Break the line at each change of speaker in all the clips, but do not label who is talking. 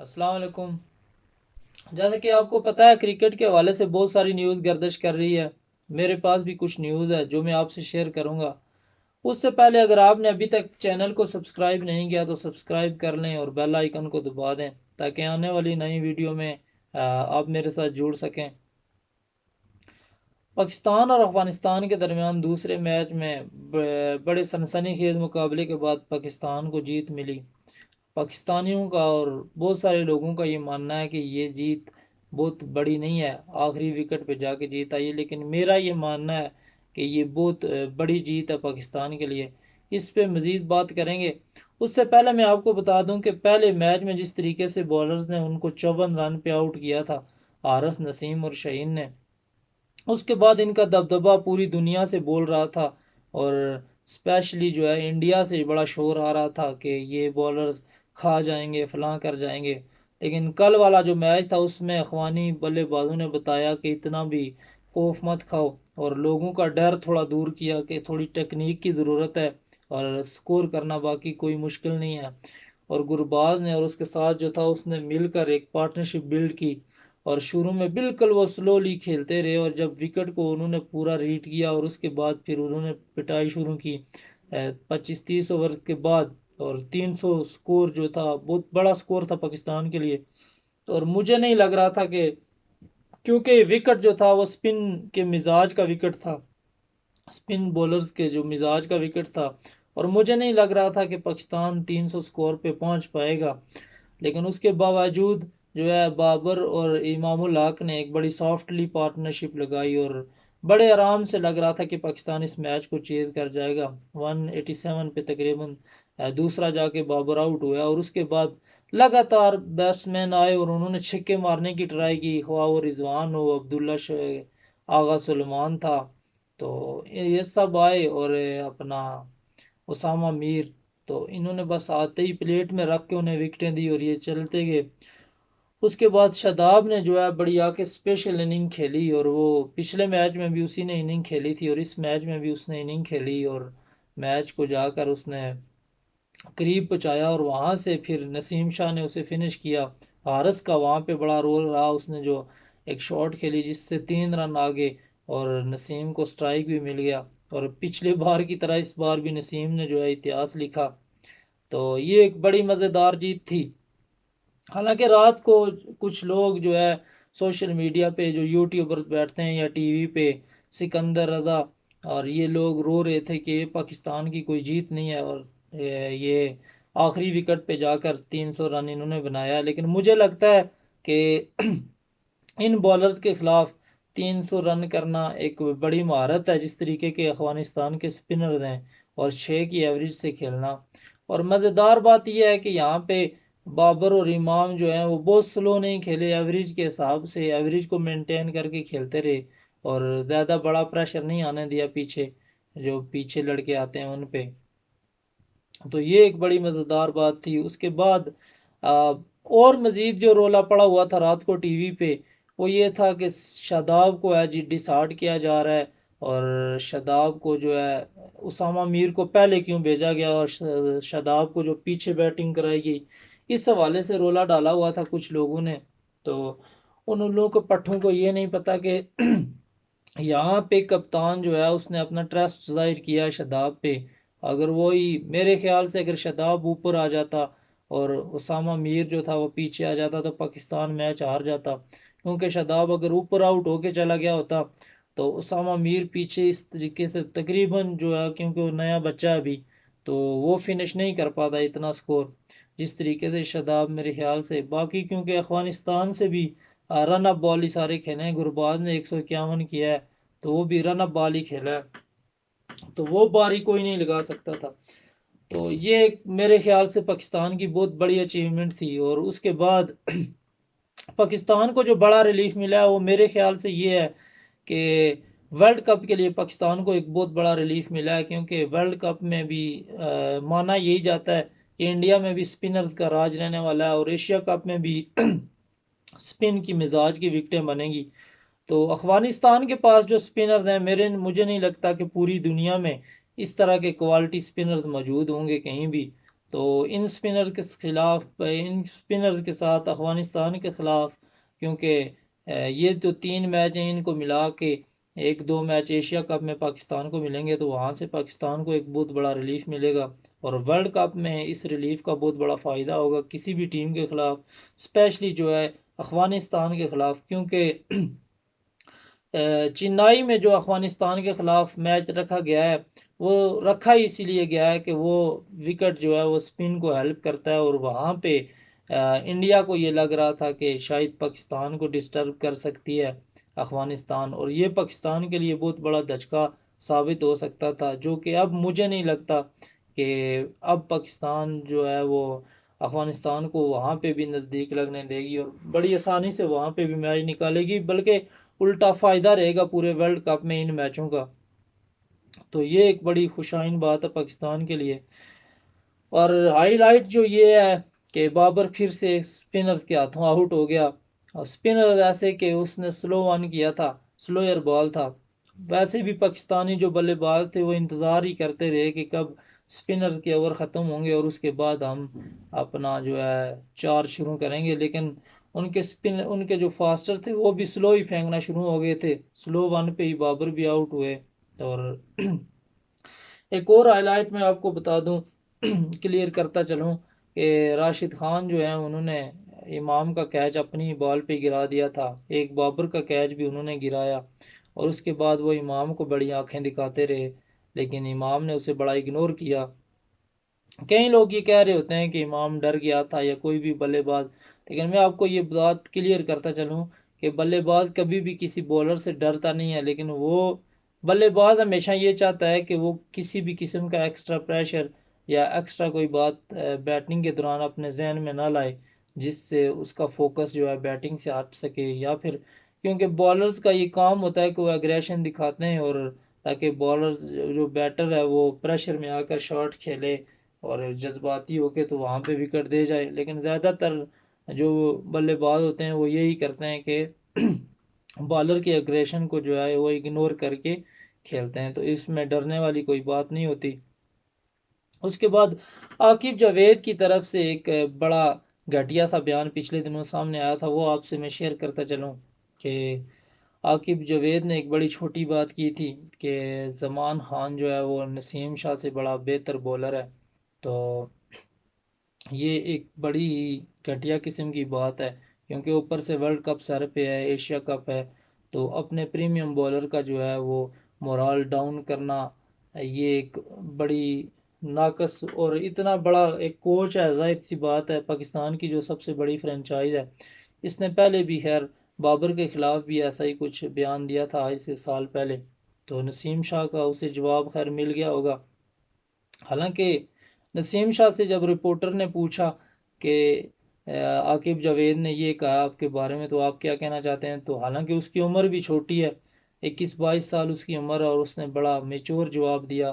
अस्सलाम वालेकुम। जैसे कि आपको पता है, क्रिकेट के हवाले से बहुत सारी न्यूज़ गर्दिश कर रही है। मेरे पास भी कुछ न्यूज़ है जो मैं आपसे शेयर करूंगा। उससे पहले अगर आपने अभी तक चैनल को सब्सक्राइब नहीं किया तो सब्सक्राइब कर लें और बेल आइकन को दबा दें ताकि आने वाली नई वीडियो में आप मेरे साथ जुड़ सकें। पाकिस्तान और अफगानिस्तान के दरमियान दूसरे मैच में बड़े सनसनीखेज मुकाबले के बाद पाकिस्तान को जीत मिली। पाकिस्तानियों का और बहुत सारे लोगों का ये मानना है कि ये जीत बहुत बड़ी नहीं है, आखिरी विकेट पे जाके जीत आई है, लेकिन मेरा ये मानना है कि ये बहुत बड़ी जीत है पाकिस्तान के लिए। इस पे मज़ीद बात करेंगे। उससे पहले मैं आपको बता दूं कि पहले मैच में जिस तरीके से बॉलर्स ने उनको 54 रन पे आउट किया था, हारिस, नसीम और शहीन ने, उसके बाद इनका दबदबा पूरी दुनिया से बोल रहा था। और स्पेशली जो है इंडिया से बड़ा शोर आ रहा था कि ये बॉलर्स खा जाएंगे, फलां कर जाएंगे। लेकिन कल वाला जो मैच था उसमें अफगानी बल्लेबाजों ने बताया कि इतना भी खौफ मत खाओ और लोगों का डर थोड़ा दूर किया कि थोड़ी टेक्निक की ज़रूरत है और स्कोर करना बाकी कोई मुश्किल नहीं है। और गुरबाज ने और उसके साथ जो था उसने मिलकर एक पार्टनरशिप बिल्ड की। और शुरू में बिल्कुल वो स्लोली खेलते रहे और जब विकेट को उन्होंने पूरा रीड किया और उसके बाद फिर उन्होंने पिटाई शुरू की 25-30 ओवर के बाद। और 300 स्कोर जो था बहुत बड़ा स्कोर था पाकिस्तान के लिए। और मुझे नहीं लग रहा था कि, क्योंकि विकेट जो था वो स्पिन के मिजाज का विकेट था, स्पिन बॉलर्स के जो मिजाज का विकेट था। और मुझे नहीं लग रहा था कि पाकिस्तान 300 स्कोर पे पहुंच पाएगा। लेकिन उसके बावजूद जो है बाबर और इमामुल हक ने एक बड़ी सॉफ्टली पार्टनरशिप लगाई और बड़े आराम से लग रहा था कि पाकिस्तान इस मैच को चेज कर जाएगा। 187 पे तकरीबन दूसरा जाके बाबर आउट हुआ और उसके बाद लगातार बैट्समैन आए और उन्होंने छक्के मारने की ट्राई की, ख्वाह वो रिजवान हो, अब्दुल्ला आगा सुलेमान था। तो ये सब आए और अपना उसामा मीर, तो इन्होंने बस आते ही प्लेट में रख के उन्हें विकेटें दी और ये चलते गए। उसके बाद शादाब ने जो है बड़ी आके स्पेशल इनिंग खेली और वो पिछले मैच में भी उसी ने इनिंग खेली थी और इस मैच में भी उसने इनिंग खेली और मैच को जाकर उसने करीब पहुंचाया और वहां से फिर नसीम शाह ने उसे फिनिश किया। हारिस का वहां पे बड़ा रोल रहा, उसने जो एक शॉट खेली जिससे 3 रन आगे और नसीम को स्ट्राइक भी मिल गया। और पिछले बार की तरह इस बार भी नसीम ने जो है इतिहास लिखा। तो ये एक बड़ी मज़ेदार जीत थी। हालांकि रात को कुछ लोग जो है सोशल मीडिया पे जो यूट्यूबर्स बैठते हैं या टीवी पे, सिकंदर रजा और ये लोग रो रहे थे कि ये पाकिस्तान की कोई जीत नहीं है और ये आखिरी विकेट पे जाकर 300 रन इन्होंने बनाया। लेकिन मुझे लगता है कि इन बॉलर्स के खिलाफ 300 रन करना एक बड़ी महारत है, जिस तरीके के अफगानिस्तान के स्पिनर हैं, और 6 की एवरेज से खेलना। और मज़ेदार बात यह है कि यहाँ पे बाबर और इमाम जो हैं वो बहुत स्लो नहीं खेले, एवरेज के हिसाब से एवरेज को मेंटेन करके खेलते रहे और ज़्यादा बड़ा प्रेशर नहीं आने दिया पीछे, जो पीछे लड़के आते हैं उन पे। तो ये एक बड़ी मज़ेदार बात थी। उसके बाद और मज़ीद जो रोला पड़ा हुआ था रात को टीवी पे, वो ये था कि शादाब को है जी डिसहार्ड किया जा रहा है और शादाब को जो है उसामा मीर को पहले क्यों भेजा गया और शादाब को जो पीछे बैटिंग कराई गई, इस हवाले से रोला डाला हुआ था कुछ लोगों ने। तो उन लोगों को पट्टों को ये नहीं पता कि यहाँ पे कप्तान जो है उसने अपना ट्रस्ट जाहिर किया है शादाब पे। अगर वही मेरे ख्याल से अगर शादाब ऊपर आ जाता और उसामा मीर जो था वो पीछे आ जाता तो पाकिस्तान मैच हार जाता, क्योंकि शादाब अगर ऊपर आउट होके चला गया होता तो उसामा मीर पीछे इस तरीके से तकरीबन जो है, क्योंकि वो नया बच्चा है अभी, तो वो फिनिश नहीं कर पाता इतना स्कोर जिस तरीके से शादाब मेरे ख्याल से। बाकी क्योंकि अफगानिस्तान से भी रन अप बॉल ही सारे खेले हैं, गुरबाज ने 151 किया है तो वो भी रन अप बॉल ही खेला है, तो वो बारी कोई नहीं लगा सकता था। तो ये मेरे ख्याल से पाकिस्तान की बहुत बड़ी अचीवमेंट थी। और उसके बाद पाकिस्तान को जो बड़ा रिलीफ मिला है वो मेरे ख्याल से ये है कि वर्ल्ड कप के लिए पाकिस्तान को एक बहुत बड़ा रिलीफ मिला है, क्योंकि वर्ल्ड कप में भी माना यही जाता है कि इंडिया में भी स्पिनर्स का राज रहने वाला है और एशिया कप में भी स्पिन की मिजाज की विकेटें बनेंगी। तो अफगानिस्तान के पास जो स्पिनर्स हैं, मुझे नहीं लगता कि पूरी दुनिया में इस तरह के क्वालिटी स्पिनर्स मौजूद होंगे कहीं भी। तो इन स्पिनर के साथ अफ़गानिस्तान के ख़िलाफ़, क्योंकि ये जो 3 मैच हैं इनको मिला के 1-2 मैच एशिया कप में पाकिस्तान को मिलेंगे, तो वहाँ से पाकिस्तान को एक बहुत बड़ा रिलीफ मिलेगा और वर्ल्ड कप में इस रिलीफ का बहुत बड़ा फ़ायदा होगा किसी भी टीम के ख़िलाफ़, स्पेशली जो है अफ़गानिस्तान के ख़िलाफ़, क्योंकि चेन्नई में जो अफ़गानिस्तान के ख़िलाफ़ मैच रखा गया है वो रखा ही इसीलिए गया है कि वो विकेट जो है वो स्पिन को हेल्प करता है, और वहाँ पे इंडिया को ये लग रहा था कि शायद पाकिस्तान को डिस्टर्ब कर सकती है अफ़गानिस्तान, और ये पाकिस्तान के लिए बहुत बड़ा धचका साबित हो सकता था, जो कि अब मुझे नहीं लगता कि अब पाकिस्तान जो है वो अफ़गानिस्तान को वहाँ पे भी नज़दीक लगने देगी और बड़ी आसानी से वहाँ पे भी मैच निकालेगी, बल्कि उल्टा फ़ायदा रहेगा पूरे वर्ल्ड कप में इन मैचों का। तो ये एक बड़ी खुशाइन बात है पाकिस्तान के लिए। और हाईलाइट जो ये है कि बाबर फिर से स्पिनर के हाथों आउट हो गया, और स्पिनर ऐसे कि उसने स्लो वन किया था, स्लोअर बॉल था। वैसे भी पाकिस्तानी जो बल्लेबाज थे वो इंतज़ार ही करते रहे कि कब स्पिनर के ओवर ख़त्म होंगे और उसके बाद हम अपना जो है चार्ज शुरू करेंगे, लेकिन उनके जो फास्टर थे वो भी स्लो ही फेंकना शुरू हो गए थे, स्लो वन पे ही बाबर भी आउट हुए। और एक और हाईलाइट मैं आपको बता दूं, क्लियर करता चलूं कि राशिद खान जो है उन्होंने इमाम का कैच अपनी बॉल पे गिरा दिया था, एक बाबर का कैच भी उन्होंने गिराया, और उसके बाद वो इमाम को बड़ी आंखें दिखाते रहे, लेकिन इमाम ने उसे बड़ा इग्नोर किया। कई लोग ये कह रहे होते हैं कि इमाम डर गया था या कोई भी बल्लेबाज, लेकिन मैं आपको ये बात क्लियर करता चलूं कि बल्लेबाज कभी भी किसी बॉलर से डरता नहीं है, लेकिन वो बल्लेबाज हमेशा ये चाहता है कि वो किसी भी किस्म का एक्स्ट्रा प्रेशर या एक्स्ट्रा कोई बात बैटिंग के दौरान अपने जहन में ना लाए, जिससे उसका फोकस जो है बैटिंग से हट सके, या फिर क्योंकि बॉलर्स का ये काम होता है कि वो एग्रेशन दिखाते हैं, और ताकि बॉलर जो बैटर है वो प्रेशर में आकर शॉट खेले और जज्बाती होके तो वहाँ पे विकेट दे जाए, लेकिन ज़्यादातर जो बल्लेबाज होते हैं वो यही करते हैं कि बॉलर के एग्रेशन को जो है वो इग्नोर करके खेलते हैं, तो इसमें डरने वाली कोई बात नहीं होती। उसके बाद आकिब जावेद की तरफ से एक बड़ा घटिया सा बयान पिछले दिनों सामने आया था, वो आपसे मैं शेयर करता चलूँ कि आकिब जावेद ने एक बड़ी छोटी बात की थी कि जमान खान जो है वो नसीम शाह से बड़ा बेहतर बॉलर है। तो ये एक बड़ी ही घटिया किस्म की बात है, क्योंकि ऊपर से वर्ल्ड कप सर पे है, एशिया कप है, तो अपने प्रीमियम बॉलर का जो है वो मोराल डाउन करना, ये एक बड़ी नाकस, और इतना बड़ा एक कोच है, जाहिर सी बात है पाकिस्तान की जो सबसे बड़ी फ्रेंचाइज है, इसने पहले भी खैर बाबर के खिलाफ भी ऐसा ही कुछ बयान दिया था आज से साल पहले, तो नसीम शाह का उसे जवाब खैर मिल गया होगा। हालांकि नसीम शाह से जब रिपोर्टर ने पूछा कि आकिब जावेद ने ये कहा आपके बारे में, तो आप क्या कहना चाहते हैं, तो हालांकि उसकी उम्र भी छोटी है, 21-22 साल उसकी उम्र है, और उसने बड़ा मेच्योर जवाब दिया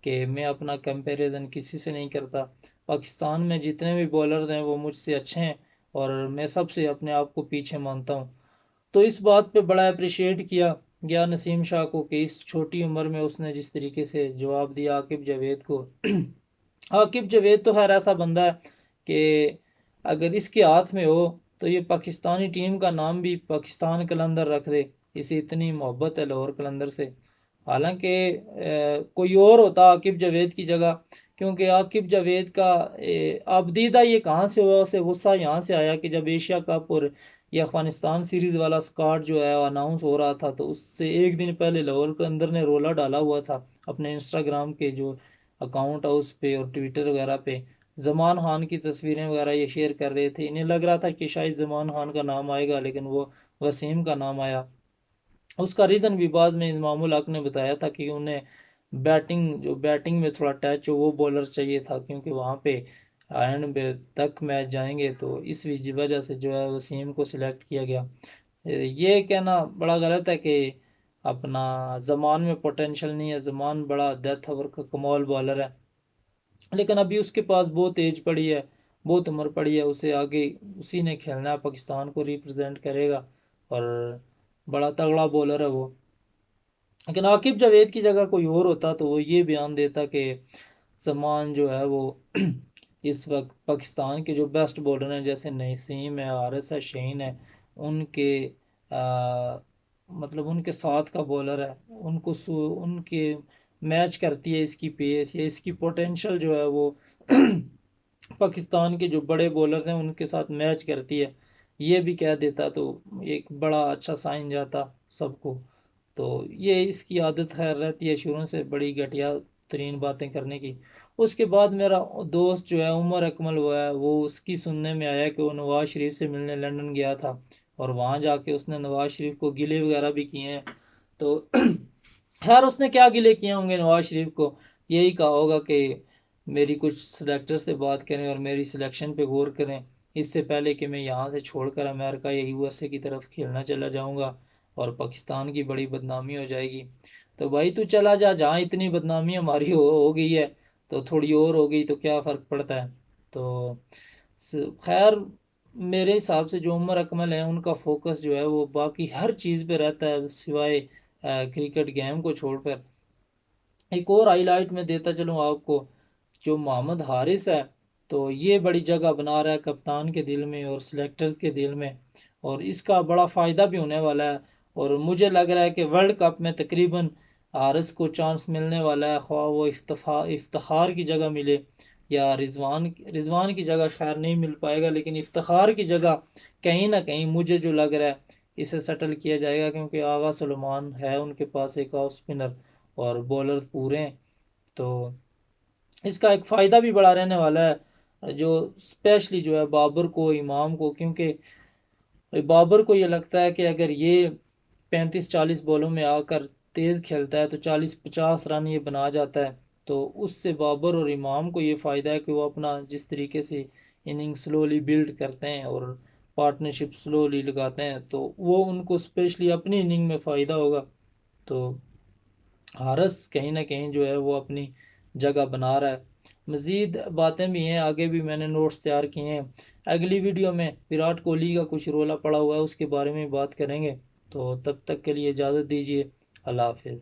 कि मैं अपना कंपैरिजन किसी से नहीं करता, पाकिस्तान में जितने भी बॉलर हैं वो मुझसे अच्छे हैं और मैं सबसे अपने आप को पीछे मानता हूँ। तो इस बात पे बड़ा अप्रिशिएट किया गया नसीम शाह को कि इस छोटी उम्र में उसने जिस तरीके से जवाब दिया आकिब जावेद को। आकिब जावेद तो खैर ऐसा बंदा है कि अगर इसके हाथ में हो तो ये पाकिस्तानी टीम का नाम भी पाकिस्तान कलंदर रख दे, इसे इतनी मोहब्बत है लाहौर कलंदर से। हालांकि कोई और होता आकिब जावेद की जगह, क्योंकि आकिब जावेद का आबदीदा ये कहाँ से हुआ, उसे गुस्सा यहाँ से आया कि जब एशिया कप और ये अफगानिस्तान सीरीज वाला स्क्वाड जो है अनाउंस हो रहा था, तो उससे एक दिन पहले लाहौर के अंदर ने रोला डाला हुआ था अपने इंस्टाग्राम के जो अकाउंट है उस पे और ट्विटर वगैरह पे, जमान खान की तस्वीरें वगैरह ये शेयर कर रहे थे, इन्हें लग रहा था कि शायद जमान खान का नाम आएगा, लेकिन वो वसीम का नाम आया। उसका रीज़न भी बाद में इमामुल हक ने बताया था कि उन्हें बैटिंग में थोड़ा टच हो वो बॉलर चाहिए था, क्योंकि वहाँ पे एंड तक मैच जाएंगे, तो इस वजह से जो है वसीम को सिलेक्ट किया गया। ये कहना बड़ा गलत है कि अपना जमान में पोटेंशियल नहीं है, जमान बड़ा डेथ ओवर का कमाल बॉलर है, लेकिन अभी उसके पास बहुत एज पड़ी है, बहुत उम्र पड़ी है, उसे आगे उसी ने खेलना है, पाकिस्तान को रिप्रेजेंट करेगा और बड़ा तगड़ा बॉलर है वो। लेकिन आकिब जावेद की जगह कोई और होता तो वो ये बयान देता कि सलमान जो है वो इस वक्त पाकिस्तान के जो बेस्ट बॉलर हैं जैसे नसीम है, हारिस है, शहीन है, उनके मतलब उनके साथ का बॉलर है, उनके मैच करती है इसकी पेस या इसकी पोटेंशियल जो है वो पाकिस्तान के जो बड़े बॉलर्स हैं उनके साथ मैच करती है। ये भी कह देता तो एक बड़ा अच्छा साइन जाता सबको। तो ये इसकी आदत खैर रहती है शुरू से बड़ी घटिया तरीन बातें करने की। उसके बाद मेरा दोस्त जो है उमर अकमल हुआ है, वो उसकी सुनने में आया कि वो नवाज शरीफ से मिलने लंदन गया था और वहाँ जाके उसने नवाज शरीफ को गिले वगैरह भी किए हैं। तो खैर उसने क्या गिले किए होंगे नवाज शरीफ को, यही कहा होगा कि मेरी कुछ सिलेक्टर से बात करें और मेरी सिलेक्शन पे गौर करें, इससे पहले कि मैं यहाँ से छोड़कर अमेरिका या यूएसए की तरफ खेलना चला जाऊँगा और पाकिस्तान की बड़ी बदनामी हो जाएगी। तो भाई तू चला जा, जहाँ इतनी बदनामी हमारी हो गई है तो थोड़ी और हो गई तो क्या फ़र्क पड़ता है। तो खैर मेरे हिसाब से जो उमर अकमल है उनका फोकस जो है वो बाकी हर चीज़ पे रहता है सिवाय क्रिकेट गेम को छोड़कर। एक और हाईलाइट में देता चलूँ आपको, जो मोहम्मद हारिस है तो ये बड़ी जगह बना रहा है कप्तान के दिल में और सिलेक्टर्स के दिल में, और इसका बड़ा फ़ायदा भी होने वाला है। और मुझे लग रहा है कि वर्ल्ड कप में तकरीबन हारिस को चांस मिलने वाला है, ख्वाह वो इफ्तिखार की जगह मिले या रिजवान रिजवान की जगह खैर नहीं मिल पाएगा, लेकिन इफ्तिखार की जगह कहीं ना कहीं मुझे जो लग रहा है इसे सेटल किया जाएगा, क्योंकि आगा सलमान है उनके पास एक ऑफ स्पिनर और बॉलर पूरे हैं। तो इसका एक फ़ायदा भी बड़ा रहने वाला है, जो स्पेशली जो है बाबर को, इमाम को, क्योंकि बाबर को ये लगता है कि अगर ये 35-40 बॉलों में आकर तेज़ खेलता है तो 40-50 रन ये बना जाता है। तो उससे बाबर और इमाम को ये फ़ायदा है कि वो अपना जिस तरीके से इनिंग स्लोली बिल्ड करते हैं और पार्टनरशिप स्लोली लगाते हैं तो वो उनको स्पेशली अपनी इनिंग में फ़ायदा होगा। तो हारस कहीं ना कहीं जो है वो अपनी जगह बना रहा है। मज़ीद बातें भी हैं, आगे भी मैंने नोट्स तैयार किए हैं। अगली वीडियो में विराट कोहली का कुछ रोला पड़ा हुआ है उसके बारे में बात करेंगे। तो तब तक के लिए इजाज़त दीजिए। अल्लाह हाफिज़।